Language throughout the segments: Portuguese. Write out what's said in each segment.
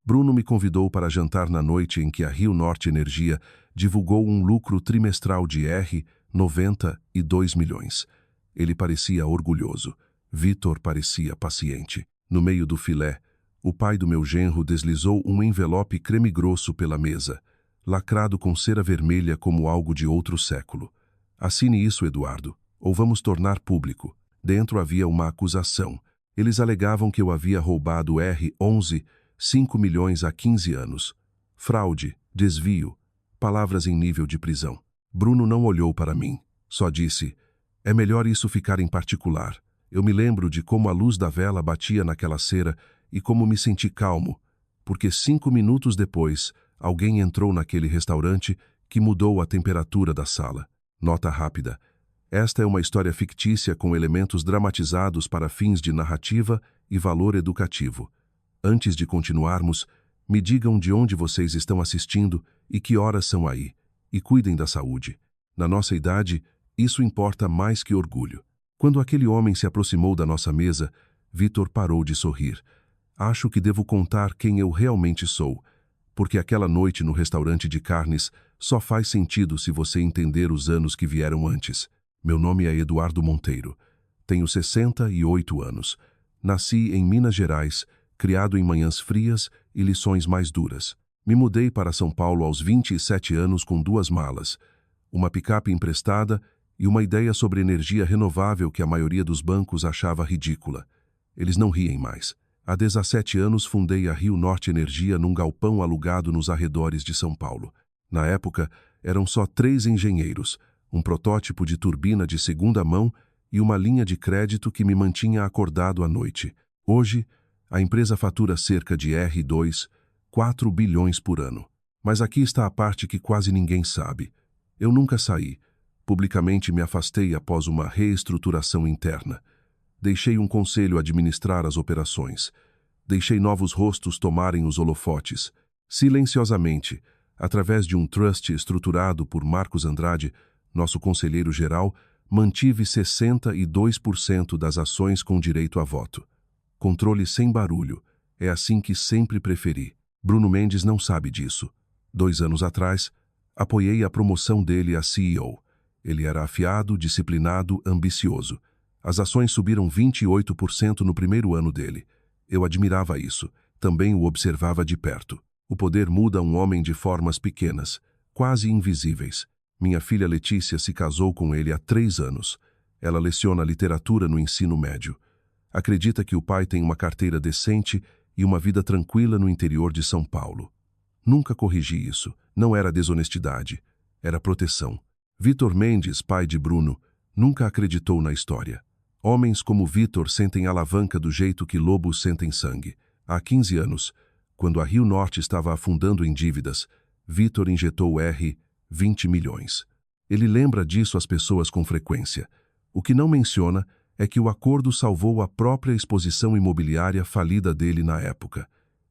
Bruno me convidou para jantar na noite em que a Rio Norte Energia divulgou um lucro trimestral de R$ 92 milhões. Ele parecia orgulhoso. Vitor parecia paciente. No meio do filé, o pai do meu genro deslizou um envelope creme grosso pela mesa, lacrado com cera vermelha como algo de outro século. Assine isso, Eduardo, ou vamos tornar público. Dentro havia uma acusação. Eles alegavam que eu havia roubado R$ 5 milhões há 15 anos. Fraude, desvio, palavras em nível de prisão. Bruno não olhou para mim, só disse: é melhor isso ficar em particular. Eu me lembro de como a luz da vela batia naquela cera e como me senti calmo, porque 5 minutos depois, alguém entrou naquele restaurante que mudou a temperatura da sala. Nota rápida. Esta é uma história fictícia com elementos dramatizados para fins de narrativa e valor educativo. Antes de continuarmos, me digam de onde vocês estão assistindo e que horas são aí. E cuidem da saúde. Na nossa idade, isso importa mais que orgulho. Quando aquele homem se aproximou da nossa mesa, Vitor parou de sorrir. Acho que devo contar quem eu realmente sou, porque aquela noite no restaurante de carnes só faz sentido se você entender os anos que vieram antes. Meu nome é Eduardo Monteiro. Tenho 68 anos. Nasci em Minas Gerais, criado em manhãs frias e lições mais duras. Me mudei para São Paulo aos 27 anos com 2 malas, uma picape emprestada e uma ideia sobre energia renovável que a maioria dos bancos achava ridícula. Eles não riem mais. Há 17 anos fundei a Rio Norte Energia num galpão alugado nos arredores de São Paulo. Na época, eram só 3 engenheiros, um protótipo de turbina de segunda mão e uma linha de crédito que me mantinha acordado à noite. Hoje, a empresa fatura cerca de R$ 4 bilhões por ano. Mas aqui está a parte que quase ninguém sabe. Eu nunca saí. Publicamente me afastei após uma reestruturação interna. Deixei um conselho administrar as operações. Deixei novos rostos tomarem os holofotes. Silenciosamente, através de um trust estruturado por Marcos Andrade, nosso conselheiro-geral, mantive 62% das ações com direito a voto. Controle sem barulho. É assim que sempre preferi. Bruno Mendes não sabe disso. 2 anos atrás, apoiei a promoção dele a CEO. Ele era afiado, disciplinado, ambicioso. As ações subiram 28% no primeiro ano dele. Eu admirava isso. Também o observava de perto. O poder muda um homem de formas pequenas, quase invisíveis. Minha filha Letícia se casou com ele há 3 anos. Ela leciona literatura no ensino médio. Acredita que o pai tem uma carteira decente e uma vida tranquila no interior de São Paulo. Nunca corrigi isso. Não era desonestidade. Era proteção. Vitor Mendes, pai de Bruno, nunca acreditou na história. Homens como Vitor sentem alavanca do jeito que lobos sentem sangue. Há 15 anos, quando a Rio Norte estava afundando em dívidas, Vitor injetou R$ 20 milhões. Ele lembra disso às pessoas com frequência. O que não menciona é que o acordo salvou a própria exposição imobiliária falida dele na época.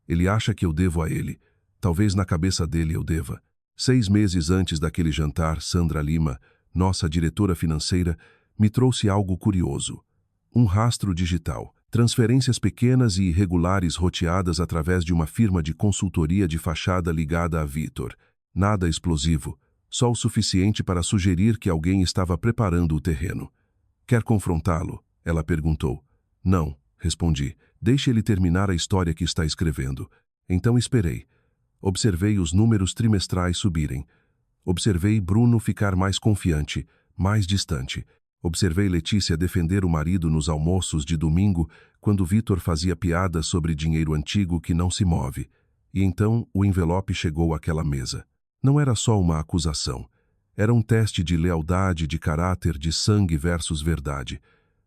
Ele acha que eu devo a ele. Talvez na cabeça dele eu deva. 6 meses antes daquele jantar, Sandra Lima, nossa diretora financeira, me trouxe algo curioso. Um rastro digital. Transferências pequenas e irregulares roteadas através de uma firma de consultoria de fachada ligada a Vitor. Nada explosivo. Só o suficiente para sugerir que alguém estava preparando o terreno. Quer confrontá-lo? Ela perguntou. Não, respondi. Deixe ele terminar a história que está escrevendo. Então esperei. Observei os números trimestrais subirem. Observei Bruno ficar mais confiante, mais distante. Observei Letícia defender o marido nos almoços de domingo, quando Vitor fazia piadas sobre dinheiro antigo que não se move. E então o envelope chegou àquela mesa. Não era só uma acusação. Era um teste de lealdade, de caráter, de sangue versus verdade.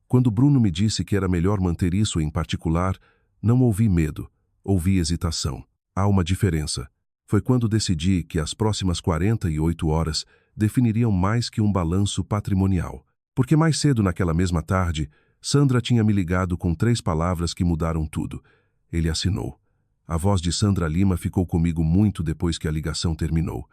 Quando Bruno me disse que era melhor manter isso em particular, não ouvi medo, ouvi hesitação. Há uma diferença. Foi quando decidi que as próximas 48 horas definiriam mais que um balanço patrimonial. Porque mais cedo naquela mesma tarde, Sandra tinha me ligado com 3 palavras que mudaram tudo. Ele assinou. A voz de Sandra Lima ficou comigo muito depois que a ligação terminou.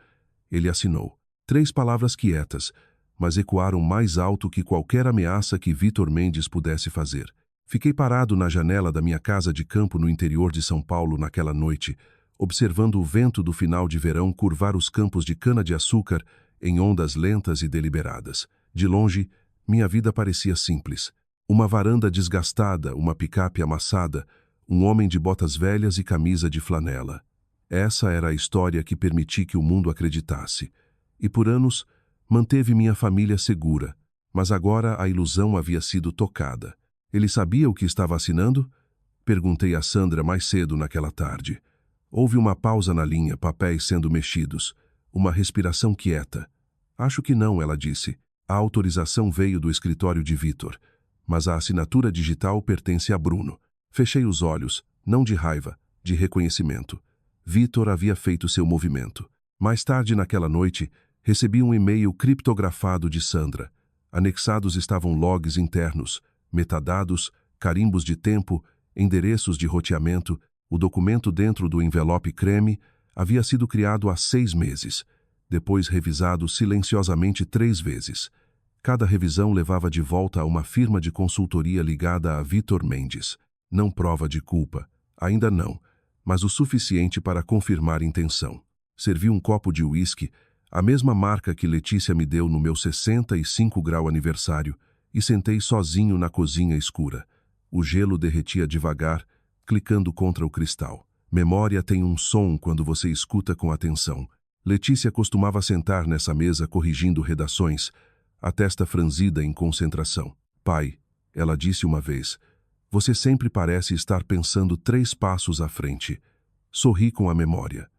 Ele assinou. 3 palavras quietas, mas ecoaram mais alto que qualquer ameaça que Vitor Mendes pudesse fazer. Fiquei parado na janela da minha casa de campo no interior de São Paulo naquela noite, observando o vento do final de verão curvar os campos de cana-de-açúcar em ondas lentas e deliberadas. De longe, minha vida parecia simples. Uma varanda desgastada, uma picape amassada, um homem de botas velhas e camisa de flanela. Essa era a história que permiti que o mundo acreditasse. E por anos, manteve minha família segura. Mas agora a ilusão havia sido tocada. Ele sabia o que estava assinando? Perguntei a Sandra mais cedo naquela tarde. Houve uma pausa na linha, papéis sendo mexidos. Uma respiração quieta. Acho que não, ela disse. A autorização veio do escritório de Vitor. Mas a assinatura digital pertence a Bruno. Fechei os olhos, não de raiva, de reconhecimento. Vitor havia feito seu movimento. Mais tarde naquela noite, recebi um e-mail criptografado de Sandra. Anexados estavam logs internos, metadados, carimbos de tempo, endereços de roteamento. O documento dentro do envelope creme havia sido criado há 6 meses, depois revisado silenciosamente 3 vezes. Cada revisão levava de volta a uma firma de consultoria ligada a Vitor Mendes. Não prova de culpa, ainda não, mas o suficiente para confirmar intenção. Servi um copo de uísque, a mesma marca que Letícia me deu no meu 65º aniversário, e sentei sozinho na cozinha escura. O gelo derretia devagar, clicando contra o cristal. Memória tem um som quando você escuta com atenção. Letícia costumava sentar nessa mesa corrigindo redações, a testa franzida em concentração. Pai, ela disse uma vez, você sempre parece estar pensando 3 passos à frente. Sorri com a memória.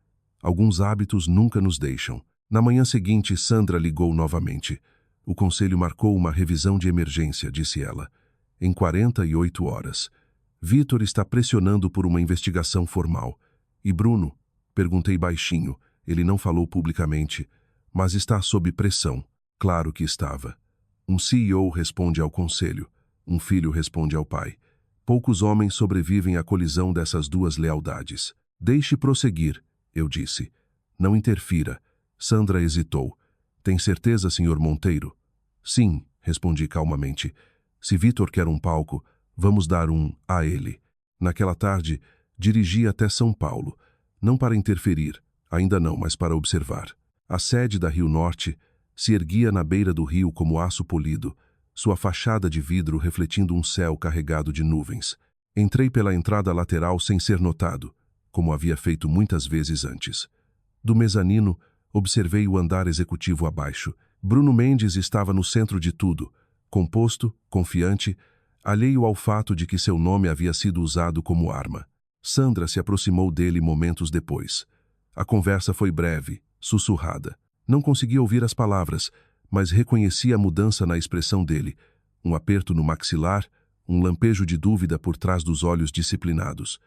Alguns hábitos nunca nos deixam. Na manhã seguinte, Sandra ligou novamente. O conselho marcou uma revisão de emergência, disse ela. Em 48 horas. Vitor está pressionando por uma investigação formal. E Bruno? Perguntei baixinho. Ele não falou publicamente. Mas está sob pressão. Claro que estava. Um CEO responde ao conselho. Um filho responde ao pai. Poucos homens sobrevivem à colisão dessas duas lealdades. Deixe prosseguir, eu disse. Não interfira. Sandra hesitou. Tem certeza, Sr. Monteiro? Sim, respondi calmamente. Se Vitor quer um palco, vamos dar um a ele. Naquela tarde, dirigi até São Paulo. Não para interferir, ainda não, mas para observar. A sede da Rio Norte se erguia na beira do rio como aço polido, sua fachada de vidro refletindo um céu carregado de nuvens. Entrei pela entrada lateral sem ser notado, como havia feito muitas vezes antes. Do mezanino, observei o andar executivo abaixo. Bruno Mendes estava no centro de tudo, composto, confiante, alheio ao fato de que seu nome havia sido usado como arma. Sandra se aproximou dele momentos depois. A conversa foi breve, sussurrada. Não conseguia ouvir as palavras, mas reconheci a mudança na expressão dele. Um aperto no maxilar, um lampejo de dúvida por trás dos olhos disciplinados.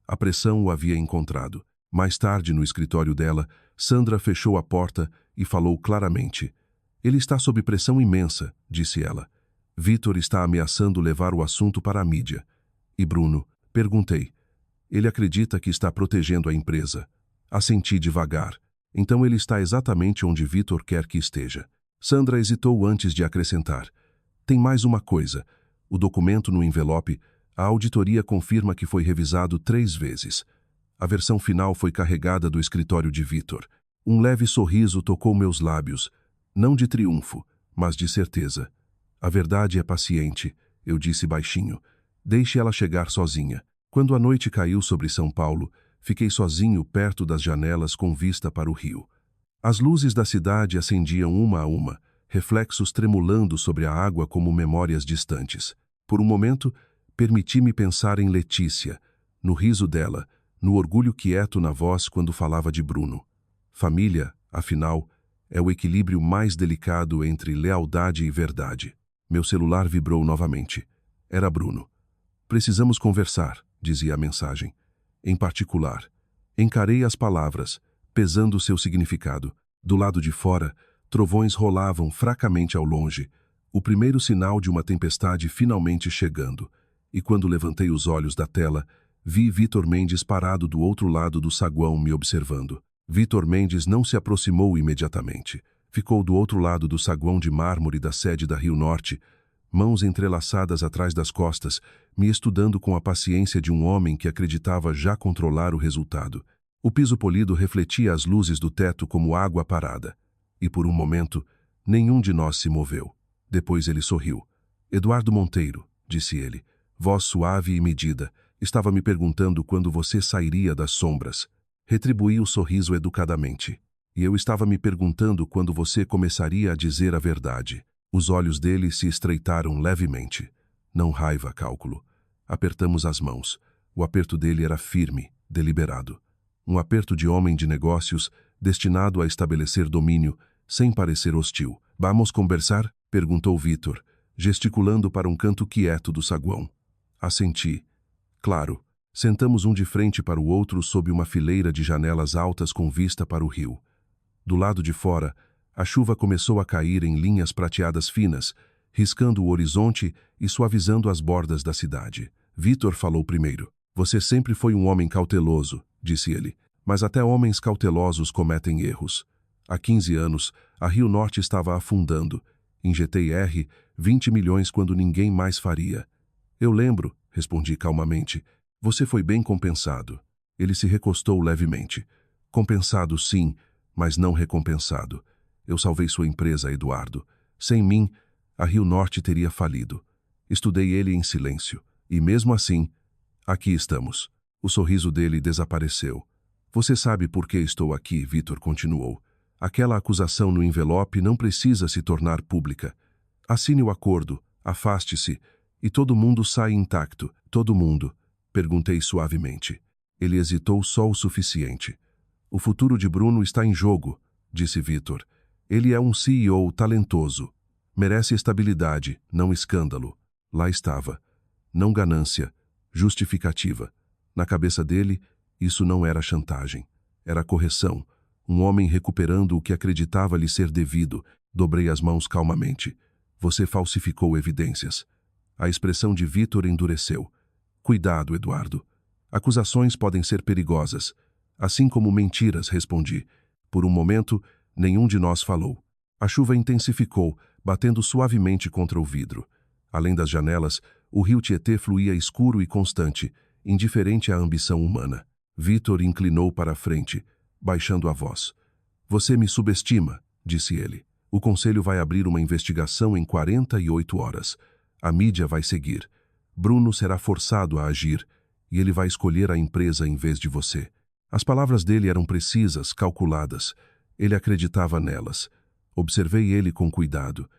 A pressão o havia encontrado. Mais tarde, no escritório dela, Sandra fechou a porta e falou claramente. Ele está sob pressão imensa, disse ela. Vitor está ameaçando levar o assunto para a mídia. E Bruno? Perguntei. Ele acredita que está protegendo a empresa. Assenti devagar. Então ele está exatamente onde Vitor quer que esteja. Sandra hesitou antes de acrescentar. Tem mais uma coisa. O documento no envelope, a auditoria confirma que foi revisado 3 vezes. A versão final foi carregada do escritório de Vitor. Um leve sorriso tocou meus lábios, não de triunfo, mas de certeza. A verdade é paciente, eu disse baixinho. Deixe ela chegar sozinha. Quando a noite caiu sobre São Paulo, fiquei sozinho perto das janelas com vista para o rio. As luzes da cidade acendiam uma a uma, reflexos tremulando sobre a água como memórias distantes. Por um momento, permiti-me pensar em Letícia, no riso dela, no orgulho quieto na voz quando falava de Bruno. Família, afinal, é o equilíbrio mais delicado entre lealdade e verdade. Meu celular vibrou novamente. Era Bruno. Precisamos conversar, dizia a mensagem. Em particular, encarei as palavras, pesando seu significado. Do lado de fora, trovões rolavam fracamente ao longe, o primeiro sinal de uma tempestade finalmente chegando. E quando levantei os olhos da tela, vi Vitor Mendes parado do outro lado do saguão me observando. Vitor Mendes não se aproximou imediatamente. Ficou do outro lado do saguão de mármore da sede da Rio Norte, mãos entrelaçadas atrás das costas, me estudando com a paciência de um homem que acreditava já controlar o resultado. O piso polido refletia as luzes do teto como água parada. E por um momento, nenhum de nós se moveu. Depois ele sorriu. Eduardo Monteiro, disse ele, voz suave e medida, estava me perguntando quando você sairia das sombras. Retribuí o sorriso educadamente. E eu estava me perguntando quando você começaria a dizer a verdade. Os olhos dele se estreitaram levemente. Não raiva, cálculo. Apertamos as mãos. O aperto dele era firme, deliberado. Um aperto de homem de negócios, destinado a estabelecer domínio, sem parecer hostil. Vamos conversar? Perguntou Vítor, gesticulando para um canto quieto do saguão. Assenti. Claro. Sentamos um de frente para o outro sob uma fileira de janelas altas com vista para o rio. Do lado de fora, a chuva começou a cair em linhas prateadas finas, riscando o horizonte e suavizando as bordas da cidade. Vítor falou primeiro. Você sempre foi um homem cauteloso, disse ele, mas até homens cautelosos cometem erros. Há 15 anos, a Rio Norte estava afundando. Injetei 20 milhões quando ninguém mais faria. Eu lembro, respondi calmamente. Você foi bem compensado. Ele se recostou levemente. Compensado, sim, mas não recompensado. Eu salvei sua empresa, Eduardo. Sem mim, a Rio Norte teria falido. Estudei ele em silêncio. E mesmo assim, aqui estamos. O sorriso dele desapareceu. Você sabe por que estou aqui, Vítor continuou. Aquela acusação no envelope não precisa se tornar pública. Assine o acordo, afaste-se, e todo mundo sai intacto. Todo mundo. Perguntei suavemente. Ele hesitou só o suficiente. O futuro de Bruno está em jogo, disse Vítor. Ele é um CEO talentoso. Merece estabilidade, não escândalo. Lá estava. Não ganância, justificativa. Na cabeça dele, isso não era chantagem. Era correção. Um homem recuperando o que acreditava lhe ser devido. Dobrei as mãos calmamente. Você falsificou evidências. A expressão de Vítor endureceu. Cuidado, Eduardo. Acusações podem ser perigosas. Assim como mentiras, respondi. Por um momento, nenhum de nós falou. A chuva intensificou, batendo suavemente contra o vidro. Além das janelas, o rio Tietê fluía escuro e constante, indiferente à ambição humana. Vítor inclinou para a frente, baixando a voz. Você me subestima, disse ele. O conselho vai abrir uma investigação em 48 horas. A mídia vai seguir. Bruno será forçado a agir, e ele vai escolher a empresa em vez de você. As palavras dele eram precisas, calculadas. Ele acreditava nelas. Observei ele com cuidado.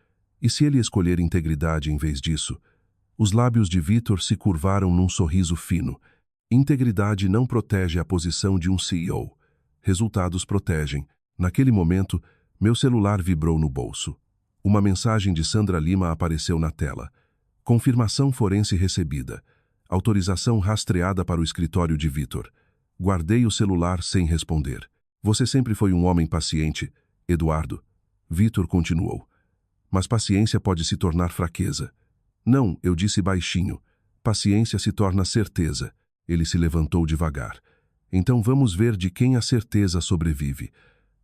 E se ele escolher integridade em vez disso? Os lábios de Vítor se curvaram num sorriso fino. Integridade não protege a posição de um CEO. Resultados protegem. Naquele momento, meu celular vibrou no bolso. Uma mensagem de Sandra Lima apareceu na tela. Confirmação forense recebida. Autorização rastreada para o escritório de Vítor. Guardei o celular sem responder. Você sempre foi um homem paciente, Eduardo. Vítor continuou. Mas paciência pode se tornar fraqueza. Não, eu disse baixinho. Paciência se torna certeza. Ele se levantou devagar. Então vamos ver de quem a certeza sobrevive.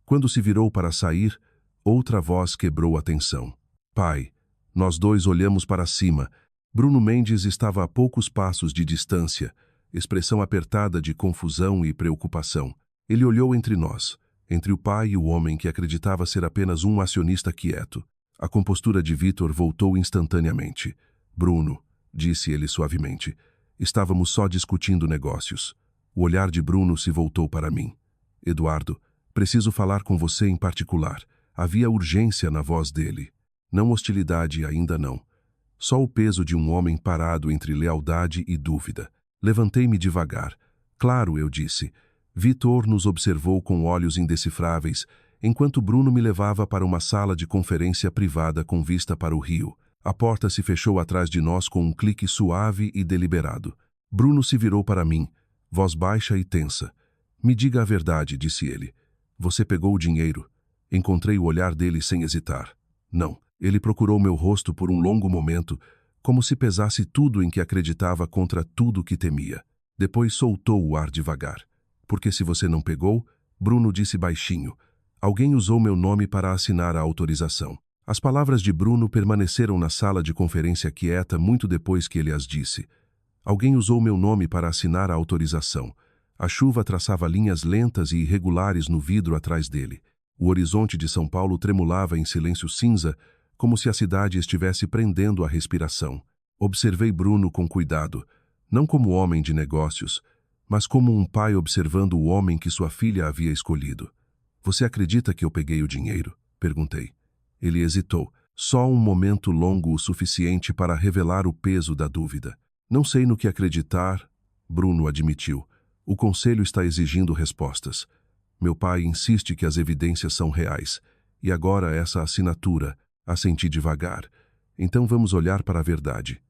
Quando se virou para sair, outra voz quebrou a tensão. Pai. Nós dois olhamos para cima. Bruno Mendes estava a poucos passos de distância, expressão apertada de confusão e preocupação. Ele olhou entre nós, entre o pai e o homem que acreditava ser apenas um acionista quieto. A compostura de Vítor voltou instantaneamente. Bruno, disse ele suavemente, estávamos só discutindo negócios. O olhar de Bruno se voltou para mim. Eduardo, preciso falar com você em particular. Havia urgência na voz dele. Não hostilidade, ainda não. Só o peso de um homem parado entre lealdade e dúvida. Levantei-me devagar. Claro, eu disse. Vítor nos observou com olhos indecifráveis, enquanto Bruno me levava para uma sala de conferência privada com vista para o rio. A porta se fechou atrás de nós com um clique suave e deliberado. Bruno se virou para mim, voz baixa e tensa. Me diga a verdade, disse ele. Você pegou o dinheiro. Encontrei o olhar dele sem hesitar. Não. Ele procurou meu rosto por um longo momento, como se pesasse tudo em que acreditava contra tudo que temia. Depois soltou o ar devagar. Porque se você não pegou, Bruno disse baixinho, alguém usou meu nome para assinar a autorização. As palavras de Bruno permaneceram na sala de conferência quieta muito depois que ele as disse. Alguém usou meu nome para assinar a autorização. A chuva traçava linhas lentas e irregulares no vidro atrás dele. O horizonte de São Paulo tremulava em silêncio cinza, como se a cidade estivesse prendendo a respiração. Observei Bruno com cuidado, não como homem de negócios, mas como um pai observando o homem que sua filha havia escolhido. Você acredita que eu peguei o dinheiro? Perguntei. Ele hesitou, só um momento longo o suficiente para revelar o peso da dúvida. Não sei no que acreditar, Bruno admitiu. O conselho está exigindo respostas. Meu pai insiste que as evidências são reais. E agora essa assinatura, assenti devagar. Então vamos olhar para a verdade.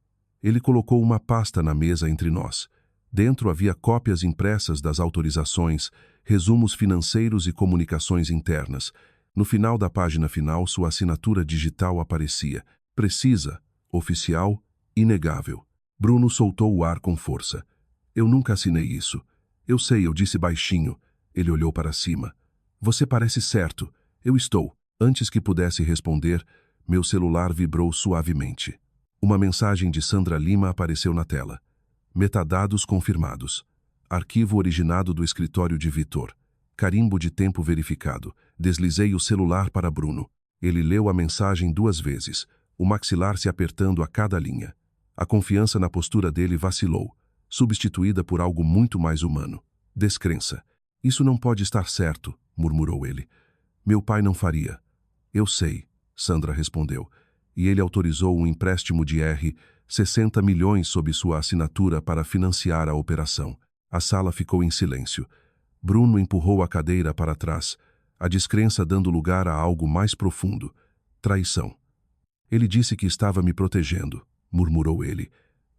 Ele colocou uma pasta na mesa entre nós. Dentro havia cópias impressas das autorizações, resumos financeiros e comunicações internas. No final da página final, sua assinatura digital aparecia. Precisa, oficial, inegável. Bruno soltou o ar com força. Eu nunca assinei isso. Eu sei, eu disse baixinho. Ele olhou para cima. Você parece certo. Eu estou. Antes que pudesse responder, meu celular vibrou suavemente. Uma mensagem de Sandra Lima apareceu na tela. Metadados confirmados. Arquivo originado do escritório de Vitor. Carimbo de tempo verificado. Deslizei o celular para Bruno. Ele leu a mensagem 2 vezes, o maxilar se apertando a cada linha. A confiança na postura dele vacilou, substituída por algo muito mais humano. Descrença. Isso não pode estar certo, murmurou ele. Meu pai não faria. Eu sei, Sandra respondeu. E ele autorizou um empréstimo de 60 milhões sob sua assinatura para financiar a operação. A sala ficou em silêncio. Bruno empurrou a cadeira para trás, a descrença dando lugar a algo mais profundo. Traição. Ele disse que estava me protegendo, murmurou ele.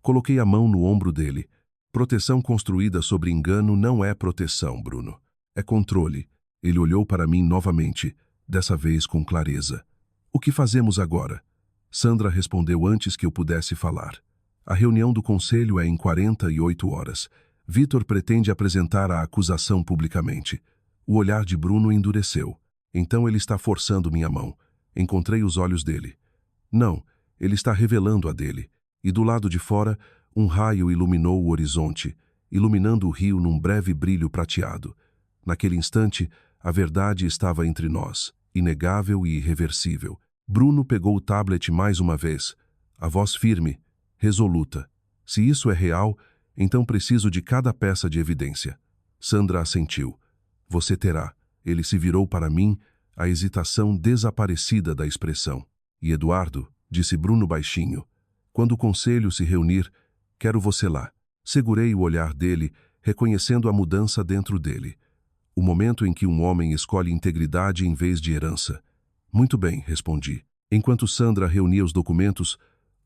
Coloquei a mão no ombro dele. Proteção construída sobre engano não é proteção, Bruno. É controle. Ele olhou para mim novamente, dessa vez com clareza. O que fazemos agora? Sandra respondeu antes que eu pudesse falar. A reunião do conselho é em 48 horas. Vitor pretende apresentar a acusação publicamente. O olhar de Bruno endureceu. Então ele está forçando minha mão. Encontrei os olhos dele. Não, ele está revelando a dele. E do lado de fora, um raio iluminou o horizonte, iluminando o rio num breve brilho prateado. Naquele instante, a verdade estava entre nós, inegável e irreversível. Bruno pegou o tablet mais uma vez, a voz firme, resoluta. Se isso é real, então preciso de cada peça de evidência. Sandra assentiu. Você terá. Ele se virou para mim, a hesitação desaparecida da expressão. E Eduardo, disse Bruno baixinho, quando o conselho se reunir, quero você lá. Segurei o olhar dele, reconhecendo a mudança dentro dele. O momento em que um homem escolhe integridade em vez de herança. Muito bem, respondi. Enquanto Sandra reunia os documentos,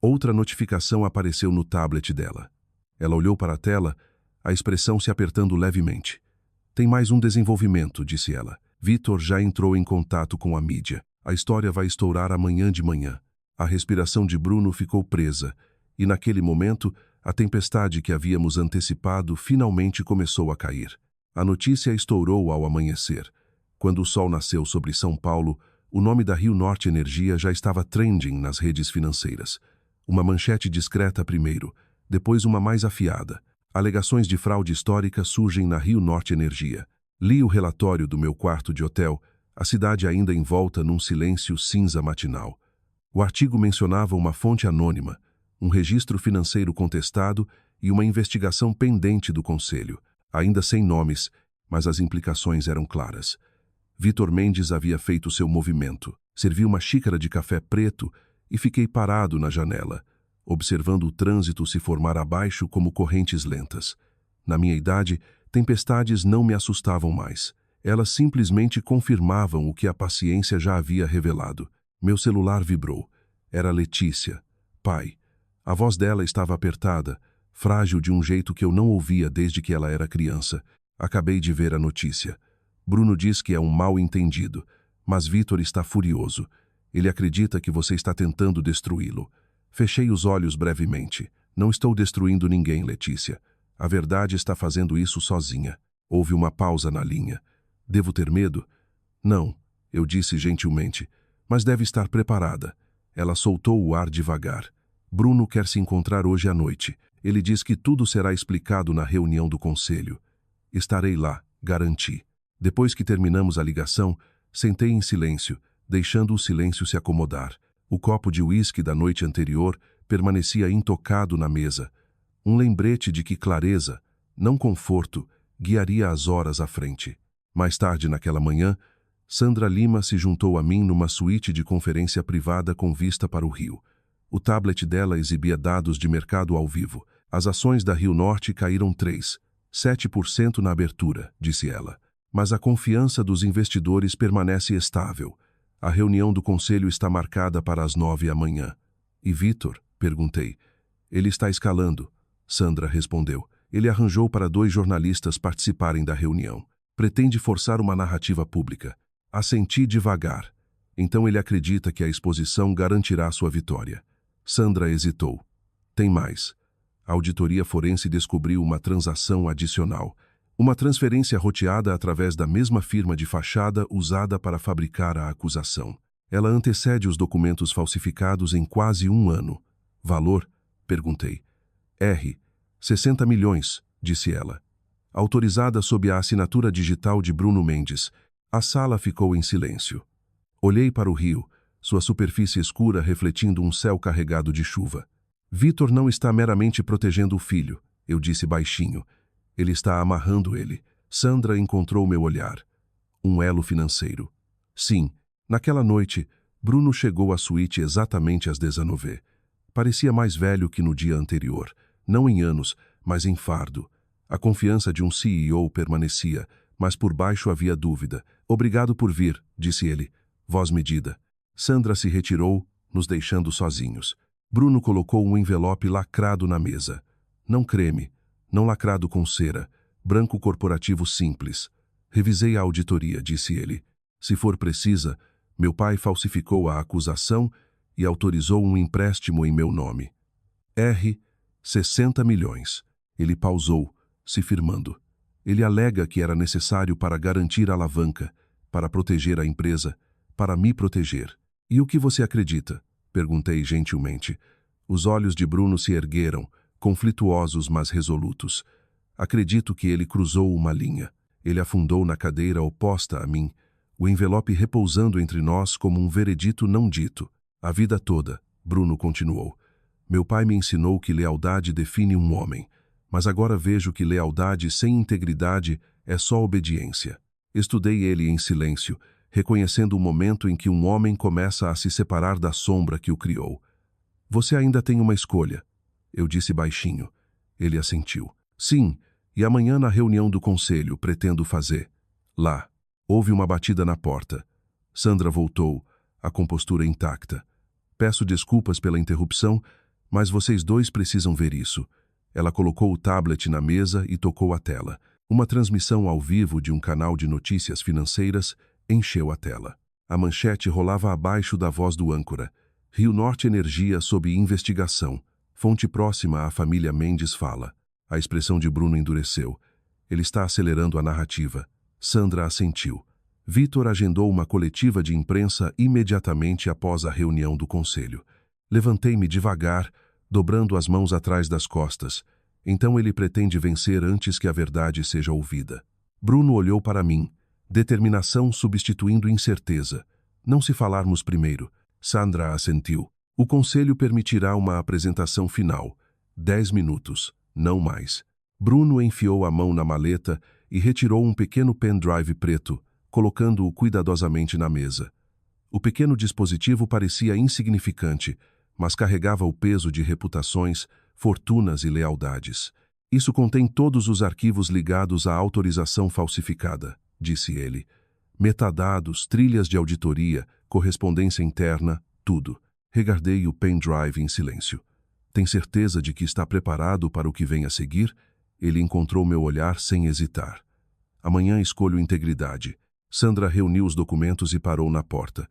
outra notificação apareceu no tablet dela. Ela olhou para a tela, a expressão se apertando levemente. Tem mais um desenvolvimento, disse ela. Vitor já entrou em contato com a mídia. A história vai estourar amanhã de manhã. A respiração de Bruno ficou presa, e naquele momento, a tempestade que havíamos antecipado finalmente começou a cair. A notícia estourou ao amanhecer. Quando o sol nasceu sobre São Paulo, o nome da Rio Norte Energia já estava trending nas redes financeiras. Uma manchete discreta primeiro, depois uma mais afiada. Alegações de fraude histórica surgem na Rio Norte Energia. Li o relatório do meu quarto de hotel, a cidade ainda envolta num silêncio cinza matinal. O artigo mencionava uma fonte anônima, um registro financeiro contestado e uma investigação pendente do conselho, ainda sem nomes, mas as implicações eram claras. Vitor Mendes havia feito seu movimento. Servi uma xícara de café preto e fiquei parado na janela, observando o trânsito se formar abaixo como correntes lentas. Na minha idade, tempestades não me assustavam mais. Elas simplesmente confirmavam o que a paciência já havia revelado. Meu celular vibrou. Era Letícia. Pai. A voz dela estava apertada, frágil de um jeito que eu não ouvia desde que ela era criança. Acabei de ver a notícia. Bruno diz que é um mal-entendido, mas Vitor está furioso. Ele acredita que você está tentando destruí-lo. Fechei os olhos brevemente. Não estou destruindo ninguém, Letícia. A verdade está fazendo isso sozinha. Houve uma pausa na linha. Devo ter medo? Não, eu disse gentilmente, mas deve estar preparada. Ela soltou o ar devagar. Bruno quer se encontrar hoje à noite. Ele diz que tudo será explicado na reunião do conselho. Estarei lá, garanti. Depois que terminamos a ligação, sentei em silêncio, deixando o silêncio se acomodar. O copo de uísque da noite anterior permanecia intocado na mesa. Um lembrete de que clareza, não conforto, guiaria as horas à frente. Mais tarde naquela manhã, Sandra Lima se juntou a mim numa suíte de conferência privada com vista para o rio. O tablet dela exibia dados de mercado ao vivo. As ações da Rio Norte caíram 7% na abertura, disse ela. Mas a confiança dos investidores permanece estável. A reunião do conselho está marcada para as 9 da manhã. E Vitor? Perguntei. Ele está escalando, Sandra respondeu. Ele arranjou para 2 jornalistas participarem da reunião. Pretende forçar uma narrativa pública. Assenti devagar. Então ele acredita que a exposição garantirá sua vitória. Sandra hesitou. Tem mais. A auditoria forense descobriu uma transação adicional. Uma transferência roteada através da mesma firma de fachada usada para fabricar a acusação. Ela antecede os documentos falsificados em quase 1 ano. Valor? Perguntei. 60 milhões, disse ela. Autorizada sob a assinatura digital de Bruno Mendes. A sala ficou em silêncio. Olhei para o rio, sua superfície escura refletindo um céu carregado de chuva. Vitor não está meramente protegendo o filho, eu disse baixinho. Ele está amarrando ele. Sandra encontrou meu olhar. Um elo financeiro. Sim, naquela noite, Bruno chegou à suíte exatamente às 19h. Parecia mais velho que no dia anterior. Não em anos, mas em fardo. A confiança de um CEO permanecia, mas por baixo havia dúvida. Obrigado por vir, disse ele. Voz medida. Sandra se retirou, nos deixando sozinhos. Bruno colocou um envelope lacrado na mesa. Não creme. Não lacrado com cera, branco corporativo simples. Revisei a auditoria, disse ele. Se for precisa, meu pai falsificou a acusação e autorizou um empréstimo em meu nome. 60 milhões. Ele pausou, se firmando. Ele alega que era necessário para garantir a alavanca, para proteger a empresa, para me proteger. E o que você acredita? Perguntei gentilmente. Os olhos de Bruno se ergueram, conflituosos mas resolutos. Acredito que ele cruzou uma linha. Ele afundou na cadeira oposta a mim, o envelope repousando entre nós como um veredito não dito. A vida toda, Bruno continuou. Meu pai me ensinou que lealdade define um homem, mas agora vejo que lealdade sem integridade é só obediência. Estudei ele em silêncio, reconhecendo o momento em que um homem começa a se separar da sombra que o criou. Você ainda tem uma escolha. Eu disse baixinho. Ele assentiu. Sim, e amanhã na reunião do conselho pretendo fazer. Lá. Houve uma batida na porta. Sandra voltou, a compostura intacta. Peço desculpas pela interrupção, mas vocês 2 precisam ver isso. Ela colocou o tablet na mesa e tocou a tela. Uma transmissão ao vivo de um canal de notícias financeiras encheu a tela. A manchete rolava abaixo da voz do âncora. Rio Norte Energia sob investigação. Fonte próxima à família Mendes fala. A expressão de Bruno endureceu. Ele está acelerando a narrativa. Sandra assentiu. Vitor agendou uma coletiva de imprensa imediatamente após a reunião do conselho. Levantei-me devagar, dobrando as mãos atrás das costas. Então ele pretende vencer antes que a verdade seja ouvida. Bruno olhou para mim. Determinação substituindo incerteza. Não se falarmos primeiro. Sandra assentiu. O conselho permitirá uma apresentação final. 10 minutos, não mais. Bruno enfiou a mão na maleta e retirou um pequeno pendrive preto, colocando-o cuidadosamente na mesa. O pequeno dispositivo parecia insignificante, mas carregava o peso de reputações, fortunas e lealdades. Isso contém todos os arquivos ligados à autorização falsificada, disse ele. Metadados, trilhas de auditoria, correspondência interna, tudo. Regardei o pendrive em silêncio. Tem certeza de que está preparado para o que vem a seguir? Ele encontrou meu olhar sem hesitar. Amanhã escolho integridade. Sandra reuniu os documentos e parou na porta.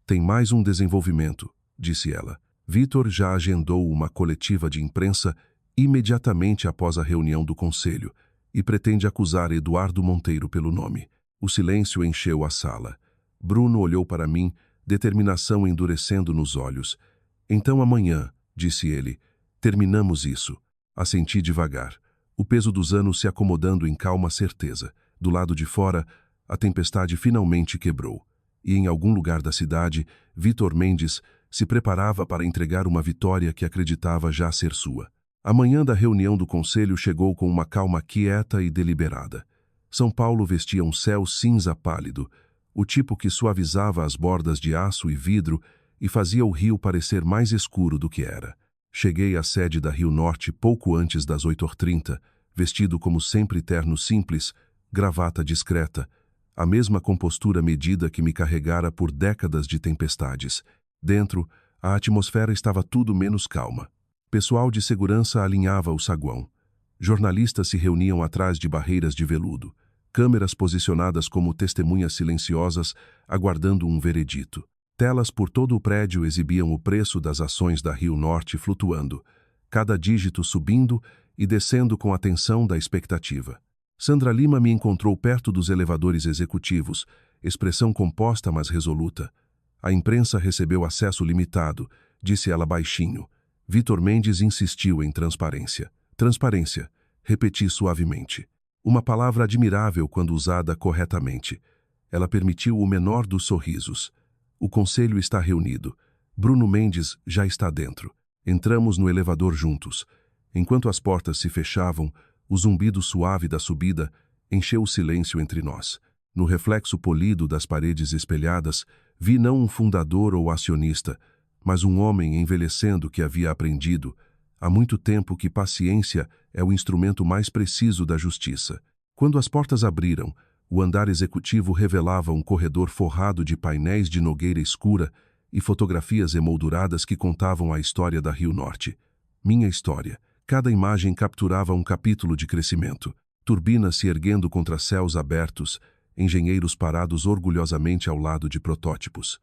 Tem mais um desenvolvimento, disse ela. Vitor já agendou uma coletiva de imprensa imediatamente após a reunião do conselho e pretende acusar Eduardo Monteiro pelo nome. O silêncio encheu a sala. Bruno olhou para mim, determinação endurecendo nos olhos. Então amanhã, disse ele, terminamos isso. Assenti devagar. o peso dos anos se acomodando em calma certeza. Do lado de fora, a tempestade finalmente quebrou. E em algum lugar da cidade, Vítor Mendes se preparava para entregar uma vitória que acreditava já ser sua. A manhã da reunião do conselho chegou com uma calma quieta e deliberada. São Paulo vestia um céu cinza pálido, o tipo que suavizava as bordas de aço e vidro e fazia o rio parecer mais escuro do que era. Cheguei à sede da Rio Norte pouco antes das 8h30, vestido como sempre terno simples, gravata discreta, a mesma compostura medida que me carregara por décadas de tempestades. Dentro, a atmosfera estava tudo menos calma. Pessoal de segurança alinhava o saguão. Jornalistas se reuniam atrás de barreiras de veludo. Câmeras posicionadas como testemunhas silenciosas, aguardando um veredito. Telas por todo o prédio exibiam o preço das ações da Rio Norte flutuando, cada dígito subindo e descendo com a tensão da expectativa. Sandra Lima me encontrou perto dos elevadores executivos, expressão composta mas resoluta. A imprensa recebeu acesso limitado, disse ela baixinho. Vítor Mendes insistiu em transparência. Transparência, repeti suavemente. Uma palavra admirável quando usada corretamente. Ela permitiu o menor dos sorrisos. O conselho está reunido. Bruno Mendes já está dentro. Entramos no elevador juntos. Enquanto as portas se fechavam, o zumbido suave da subida encheu o silêncio entre nós. No reflexo polido das paredes espelhadas, vi não um fundador ou acionista, mas um homem envelhecendo que havia aprendido, há muito tempo, que paciência é o instrumento mais preciso da justiça. Quando as portas abriram, o andar executivo revelava um corredor forrado de painéis de nogueira escura e fotografias emolduradas que contavam a história da Rio Norte. Minha história. Cada imagem capturava um capítulo de crescimento. Turbinas se erguendo contra céus abertos, engenheiros parados orgulhosamente ao lado de protótipos.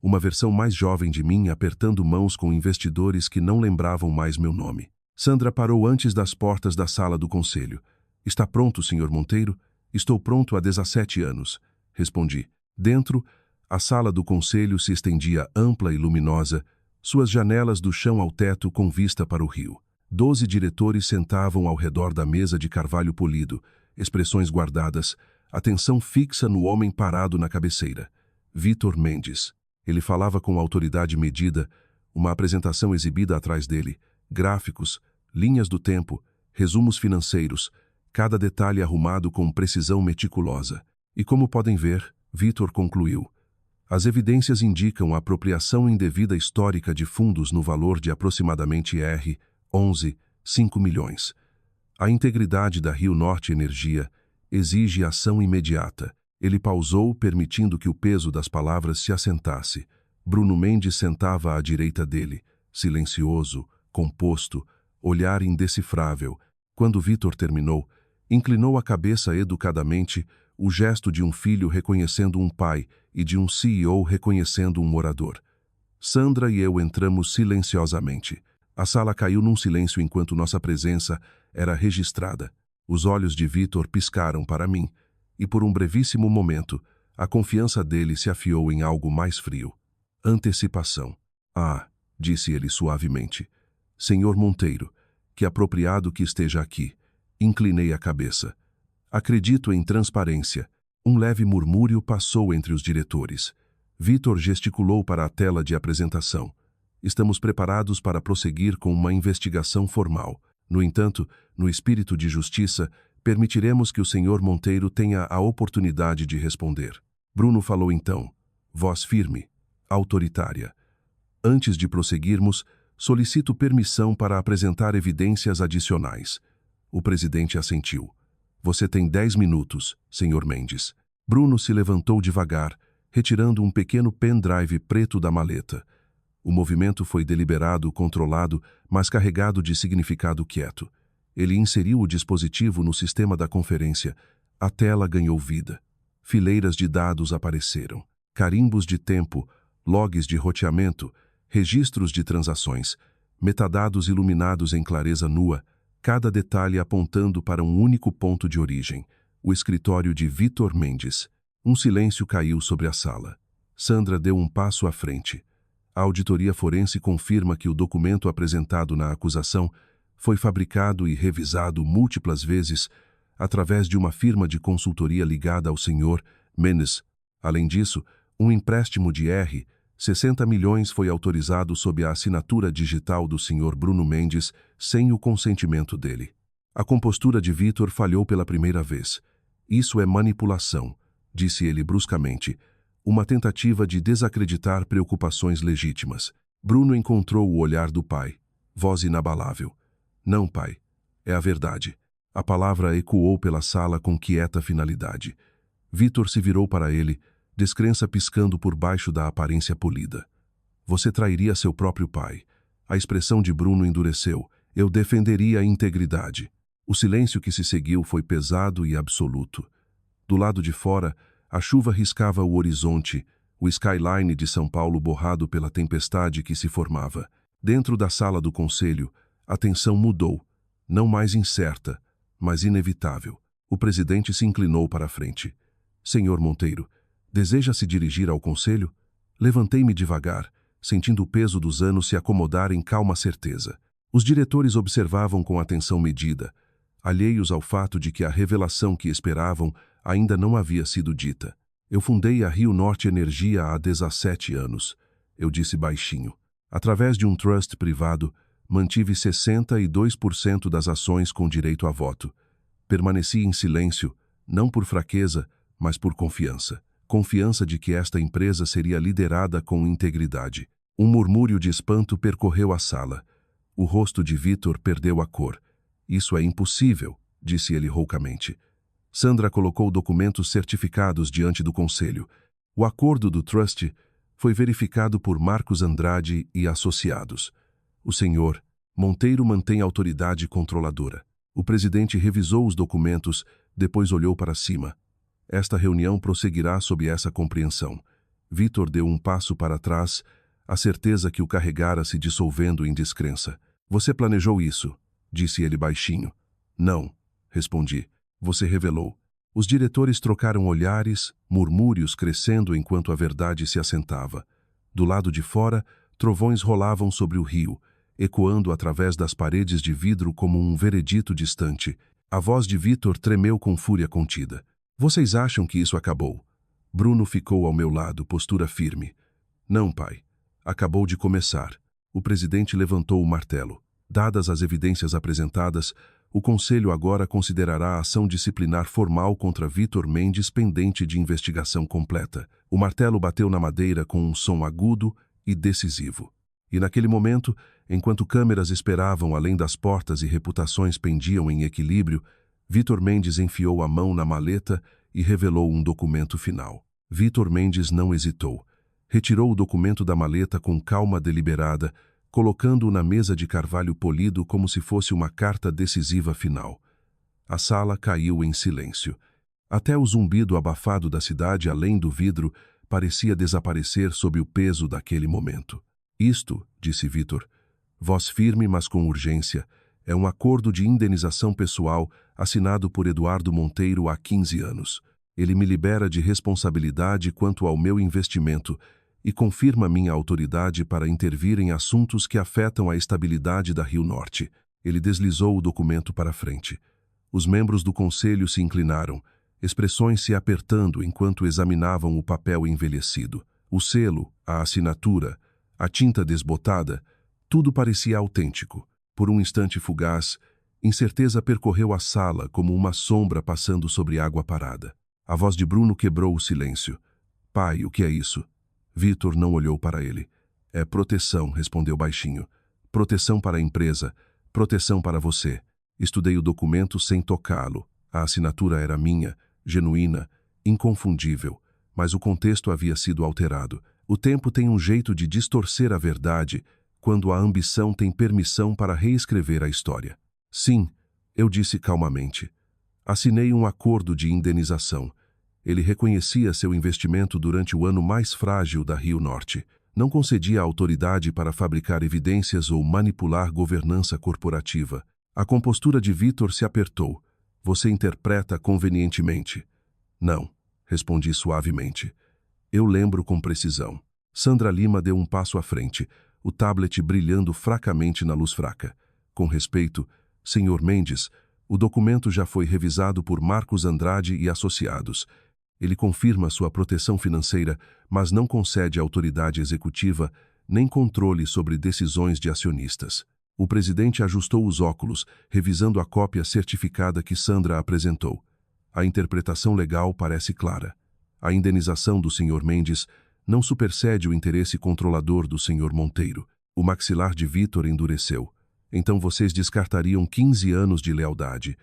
Uma versão mais jovem de mim apertando mãos com investidores que não lembravam mais meu nome. Sandra parou antes das portas da sala do conselho. Está pronto, Sr. Monteiro? Estou pronto há 17 anos, respondi. Dentro, a sala do conselho se estendia ampla e luminosa, suas janelas do chão ao teto com vista para o rio. 12 diretores sentavam ao redor da mesa de carvalho polido, expressões guardadas, atenção fixa no homem parado na cabeceira. Vítor Mendes. Ele falava com autoridade medida, uma apresentação exibida atrás dele, gráficos, linhas do tempo, resumos financeiros, cada detalhe arrumado com precisão meticulosa. E como podem ver, Vítor concluiu, as evidências indicam a apropriação indevida histórica de fundos no valor de aproximadamente R$5 milhões. A integridade da Rio Norte Energia exige ação imediata. Ele pausou, permitindo que o peso das palavras se assentasse. Bruno Mendes sentava à direita dele, silencioso, composto, olhar indecifrável. Quando Vítor terminou, inclinou a cabeça educadamente, o gesto de um filho reconhecendo um pai e de um CEO reconhecendo um morador. Sandra e eu entramos silenciosamente. A sala caiu num silêncio enquanto nossa presença era registrada. Os olhos de Vítor piscaram para mim, e por um brevíssimo momento, a confiança dele se afiou em algo mais frio. Antecipação. Ah, disse ele suavemente. Senhor Monteiro, que apropriado que esteja aqui. Inclinei a cabeça. Acredito em transparência. Um leve murmúrio passou entre os diretores. Vítor gesticulou para a tela de apresentação. Estamos preparados para prosseguir com uma investigação formal. No entanto, no espírito de justiça, permitiremos que o senhor Monteiro tenha a oportunidade de responder. Bruno falou então, voz firme, autoritária. Antes de prosseguirmos, solicito permissão para apresentar evidências adicionais. O presidente assentiu. Você tem 10 minutos, senhor Mendes. Bruno se levantou devagar, retirando um pequeno pendrive preto da maleta. O movimento foi deliberado, controlado, mas carregado de significado quieto. Ele inseriu o dispositivo no sistema da conferência. A tela ganhou vida. Fileiras de dados apareceram. Carimbos de tempo, logs de roteamento, registros de transações, metadados iluminados em clareza nua, cada detalhe apontando para um único ponto de origem, o escritório de Vítor Mendes. Um silêncio caiu sobre a sala. Sandra deu um passo à frente. A auditoria forense confirma que o documento apresentado na acusação foi fabricado e revisado múltiplas vezes através de uma firma de consultoria ligada ao Sr. Mendes. Além disso, um empréstimo de R$ 60 milhões foi autorizado sob a assinatura digital do Sr. Bruno Mendes sem o consentimento dele. A compostura de Vitor falhou pela primeira vez. Isso é manipulação, disse ele bruscamente, uma tentativa de desacreditar preocupações legítimas. Bruno encontrou o olhar do pai, voz inabalável. Não, pai, é a verdade. A palavra ecoou pela sala com quieta finalidade. Vitor se virou para ele, descrença piscando por baixo da aparência polida. Você trairia seu próprio pai. A expressão de Bruno endureceu. Eu defenderia a integridade. O silêncio que se seguiu foi pesado e absoluto. Do lado de fora, a chuva riscava o horizonte, o skyline de São Paulo borrado pela tempestade que se formava. Dentro da sala do conselho, a tensão mudou, não mais incerta, mas inevitável. O presidente se inclinou para a frente. Senhor Monteiro, deseja se dirigir ao conselho? Levantei-me devagar, sentindo o peso dos anos se acomodar em calma certeza. Os diretores observavam com atenção medida, alheios ao fato de que a revelação que esperavam ainda não havia sido dita. Eu fundei a Rio Norte Energia há 17 anos, eu disse baixinho. Através de um trust privado, mantive 62% das ações com direito a voto. Permaneci em silêncio, não por fraqueza, mas por confiança. Confiança de que esta empresa seria liderada com integridade. Um murmúrio de espanto percorreu a sala. O rosto de Vitor perdeu a cor. Isso é impossível, disse ele roucamente. Sandra colocou documentos certificados diante do conselho. O acordo do trust foi verificado por Marcos Andrade e associados. O senhor Monteiro mantém autoridade controladora. O presidente revisou os documentos, depois olhou para cima. Esta reunião prosseguirá sob essa compreensão. Vitor deu um passo para trás, a certeza que o carregara se dissolvendo em descrença. Você planejou isso, disse ele baixinho. Não, respondi. Você revelou. Os diretores trocaram olhares, murmúrios crescendo enquanto a verdade se assentava. Do lado de fora, trovões rolavam sobre o rio, ecoando através das paredes de vidro como um veredito distante. A voz de Vitor tremeu com fúria contida. Vocês acham que isso acabou? Bruno ficou ao meu lado, postura firme. Não, pai. Acabou de começar. O presidente levantou o martelo. Dadas as evidências apresentadas, o Conselho agora considerará a ação disciplinar formal contra Vitor Mendes pendente de investigação completa. O martelo bateu na madeira com um som agudo e decisivo. E naquele momento, enquanto câmeras esperavam além das portas e reputações pendiam em equilíbrio, Vitor Mendes enfiou a mão na maleta e revelou um documento final. Vitor Mendes não hesitou. Retirou o documento da maleta com calma deliberada, colocando-o na mesa de carvalho polido como se fosse uma carta decisiva final. A sala caiu em silêncio. Até o zumbido abafado da cidade além do vidro parecia desaparecer sob o peso daquele momento. Isto, disse Vitor, voz firme mas com urgência, é um acordo de indenização pessoal assinado por Eduardo Monteiro há 15 anos. Ele me libera de responsabilidade quanto ao meu investimento e confirma minha autoridade para intervir em assuntos que afetam a estabilidade da Rio Norte. Ele deslizou o documento para frente. Os membros do conselho se inclinaram, expressões se apertando enquanto examinavam o papel envelhecido. O selo, a assinatura, a tinta desbotada, tudo parecia autêntico. Por um instante fugaz, incerteza percorreu a sala como uma sombra passando sobre água parada. A voz de Bruno quebrou o silêncio. Pai, o que é isso? Vitor não olhou para ele. É proteção, respondeu baixinho. Proteção para a empresa, proteção para você. Estudei o documento sem tocá-lo. A assinatura era minha, genuína, inconfundível, mas o contexto havia sido alterado. O tempo tem um jeito de distorcer a verdade quando a ambição tem permissão para reescrever a história. Sim, eu disse calmamente. Assinei um acordo de indenização. Ele reconhecia seu investimento durante o ano mais frágil da Rio Norte. Não concedia autoridade para fabricar evidências ou manipular governança corporativa. A compostura de Vitor se apertou. Você interpreta convenientemente. Não, respondi suavemente. Eu lembro com precisão. Sandra Lima deu um passo à frente, o tablet brilhando fracamente na luz fraca. Com respeito, Sr. Mendes, o documento já foi revisado por Marcos Andrade e Associados. Ele confirma sua proteção financeira, mas não concede autoridade executiva nem controle sobre decisões de acionistas. O presidente ajustou os óculos, revisando a cópia certificada que Sandra apresentou. A interpretação legal parece clara. A indenização do Sr. Mendes não supersede o interesse controlador do Sr. Monteiro. O maxilar de Vítor endureceu. Então vocês descartariam 15 anos de lealdade.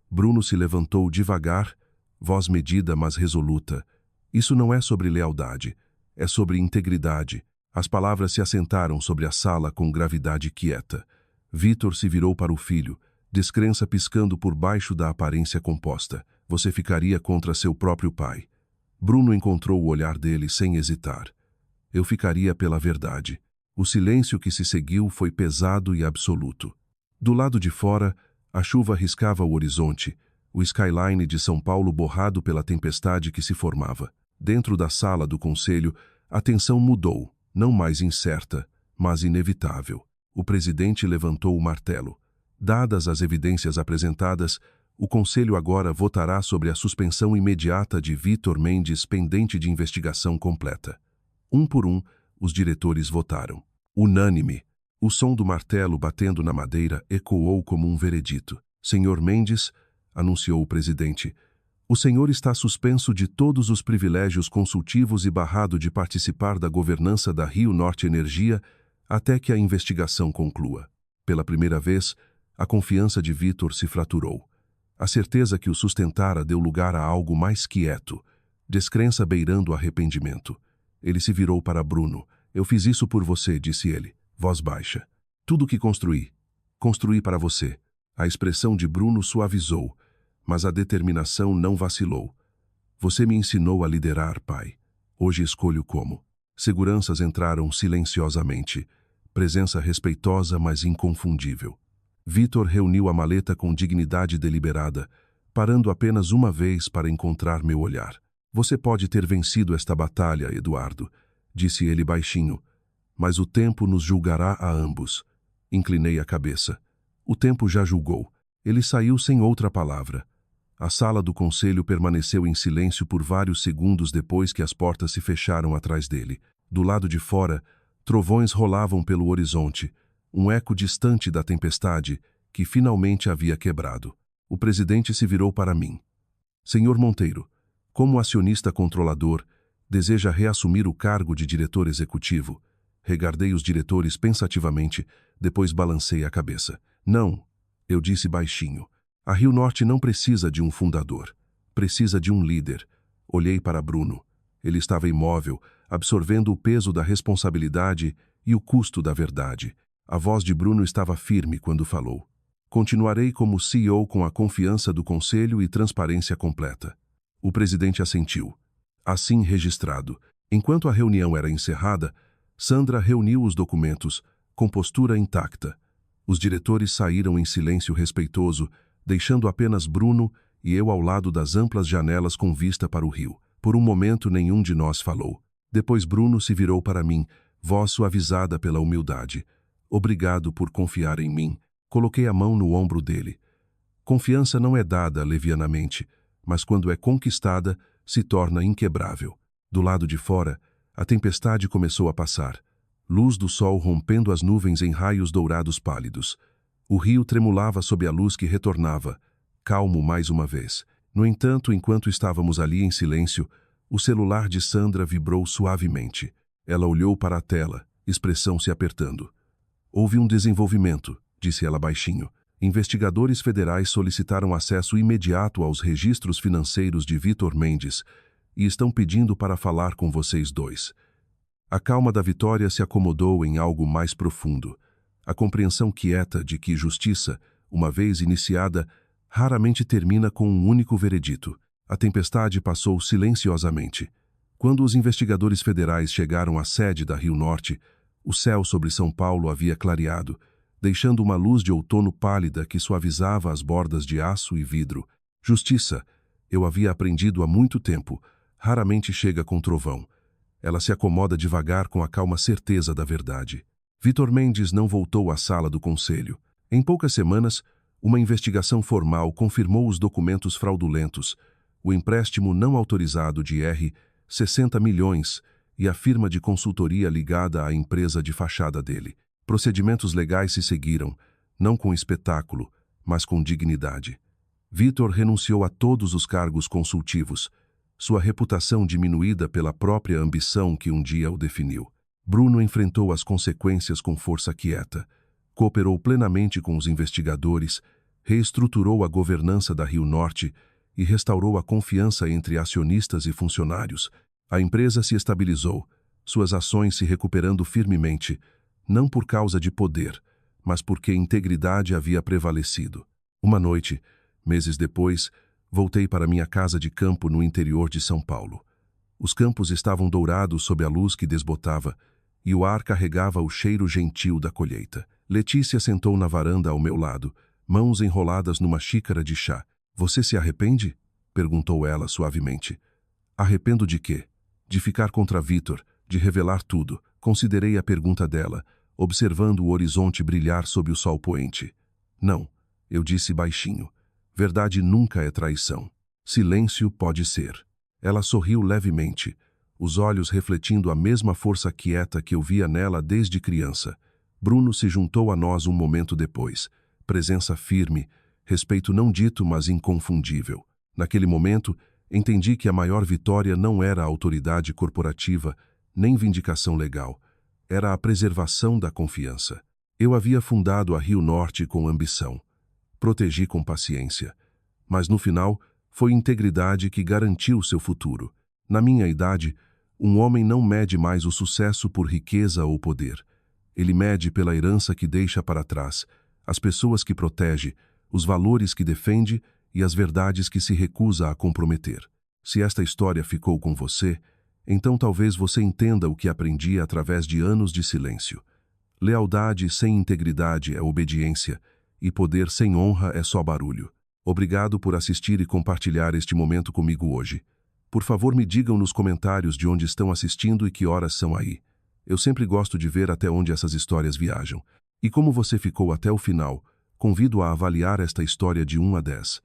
Bruno se levantou devagar, voz medida mas resoluta. Isso não é sobre lealdade, é sobre integridade. As palavras se assentaram sobre a sala com gravidade quieta. Vítor se virou para o filho, descrença piscando por baixo da aparência composta. Você ficaria contra seu próprio pai. Bruno encontrou o olhar dele sem hesitar. Eu ficaria pela verdade. O silêncio que se seguiu foi pesado e absoluto. Do lado de fora, a chuva riscava o horizonte, o skyline de São Paulo borrado pela tempestade que se formava. Dentro da sala do conselho, a tensão mudou, não mais incerta, mas inevitável. O presidente levantou o martelo. Dadas as evidências apresentadas, o conselho agora votará sobre a suspensão imediata de Vítor Mendes pendente de investigação completa. Um por um, os diretores votaram. Unânime. O som do martelo batendo na madeira ecoou como um veredito. Sr. Mendes, anunciou o presidente, o senhor está suspenso de todos os privilégios consultivos e barrado de participar da governança da Rio Norte Energia até que a investigação conclua. Pela primeira vez, a confiança de Vítor se fraturou. A certeza que o sustentara deu lugar a algo mais quieto, descrença beirando arrependimento. Ele se virou para Bruno. Eu fiz isso por você, disse ele, voz baixa. Tudo o que construí para você. A expressão de Bruno suavizou, mas a determinação não vacilou. Você me ensinou a liderar, pai. Hoje escolho como. Seguranças entraram silenciosamente. Presença respeitosa, mas inconfundível. Vítor reuniu a maleta com dignidade deliberada, parando apenas uma vez para encontrar meu olhar. Você pode ter vencido esta batalha, Eduardo, disse ele baixinho, mas o tempo nos julgará a ambos. Inclinei a cabeça. O tempo já julgou. Ele saiu sem outra palavra. A sala do conselho permaneceu em silêncio por vários segundos depois que as portas se fecharam atrás dele. Do lado de fora, trovões rolavam pelo horizonte, um eco distante da tempestade que finalmente havia quebrado. O presidente se virou para mim. Senhor Monteiro, como acionista controlador, deseja reassumir o cargo de diretor executivo? Regardei os diretores pensativamente, depois balancei a cabeça. Não, eu disse baixinho. A Rio Norte não precisa de um fundador. Precisa de um líder. Olhei para Bruno. Ele estava imóvel, absorvendo o peso da responsabilidade e o custo da verdade. A voz de Bruno estava firme quando falou. Continuarei como CEO com a confiança do conselho e transparência completa. O presidente assentiu. Assim registrado. Enquanto a reunião era encerrada, Sandra reuniu os documentos, com postura intacta. Os diretores saíram em silêncio respeitoso, deixando apenas Bruno e eu ao lado das amplas janelas com vista para o rio. Por um momento nenhum de nós falou. Depois Bruno se virou para mim, voz suavizada pela humildade. Obrigado por confiar em mim. Coloquei a mão no ombro dele. Confiança não é dada levianamente, mas quando é conquistada, se torna inquebrável. Do lado de fora, a tempestade começou a passar. Luz do sol rompendo as nuvens em raios dourados pálidos. O rio tremulava sob a luz que retornava, calmo mais uma vez. No entanto, enquanto estávamos ali em silêncio, o celular de Sandra vibrou suavemente. Ela olhou para a tela, expressão se apertando. Houve um desenvolvimento, disse ela baixinho. Investigadores federais solicitaram acesso imediato aos registros financeiros de Vítor Mendes e estão pedindo para falar com vocês dois. A calma da Vitória se acomodou em algo mais profundo. A compreensão quieta de que justiça, uma vez iniciada, raramente termina com um único veredito. A tempestade passou silenciosamente. Quando os investigadores federais chegaram à sede da Rio Norte, o céu sobre São Paulo havia clareado, deixando uma luz de outono pálida que suavizava as bordas de aço e vidro. Justiça, eu havia aprendido há muito tempo, raramente chega com trovão. Ela se acomoda devagar com a calma certeza da verdade. Vítor Mendes não voltou à sala do conselho. Em poucas semanas, uma investigação formal confirmou os documentos fraudulentos, o empréstimo não autorizado de R$ 60 milhões e a firma de consultoria ligada à empresa de fachada dele. Procedimentos legais se seguiram, não com espetáculo, mas com dignidade. Vitor renunciou a todos os cargos consultivos, sua reputação diminuída pela própria ambição que um dia o definiu. Bruno enfrentou as consequências com força quieta, cooperou plenamente com os investigadores, reestruturou a governança da Rio Norte e restaurou a confiança entre acionistas e funcionários. A empresa se estabilizou, suas ações se recuperando firmemente, não por causa de poder, mas porque integridade havia prevalecido. Uma noite, meses depois, voltei para minha casa de campo no interior de São Paulo. Os campos estavam dourados sob a luz que desbotava e o ar carregava o cheiro gentil da colheita. Letícia sentou na varanda ao meu lado, mãos enroladas numa xícara de chá. "Você se arrepende?" perguntou ela suavemente. "Arrependo de quê?" "De ficar contra Vitor, de revelar tudo." Considerei a pergunta dela, observando o horizonte brilhar sob o sol poente. "Não," eu disse baixinho. "Verdade nunca é traição. Silêncio pode ser." Ela sorriu levemente, os olhos refletindo a mesma força quieta que eu via nela desde criança. Bruno se juntou a nós um momento depois. Presença firme, respeito não dito, mas inconfundível. Naquele momento, entendi que a maior vitória não era a autoridade corporativa, nem vindicação legal. Era a preservação da confiança. Eu havia fundado a Rio Norte com ambição. Protegi com paciência. Mas no final, foi integridade que garantiu seu futuro. Na minha idade, um homem não mede mais o sucesso por riqueza ou poder. Ele mede pela herança que deixa para trás, as pessoas que protege, os valores que defende e as verdades que se recusa a comprometer. Se esta história ficou com você, então talvez você entenda o que aprendi através de anos de silêncio. Lealdade sem integridade é obediência, e poder sem honra é só barulho. Obrigado por assistir e compartilhar este momento comigo hoje. Por favor, me digam nos comentários de onde estão assistindo e que horas são aí. Eu sempre gosto de ver até onde essas histórias viajam. E como você ficou até o final, convido a avaliar esta história de 1 a 10.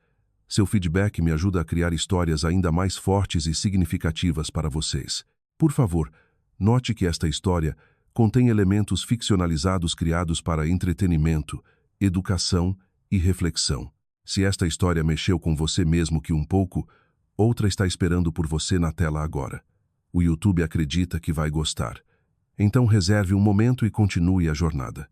Seu feedback me ajuda a criar histórias ainda mais fortes e significativas para vocês. Por favor, note que esta história contém elementos ficcionalizados criados para entretenimento, educação e reflexão. Se esta história mexeu com você mesmo que um pouco, outra está esperando por você na tela agora. O YouTube acredita que vai gostar. Então reserve um momento e continue a jornada.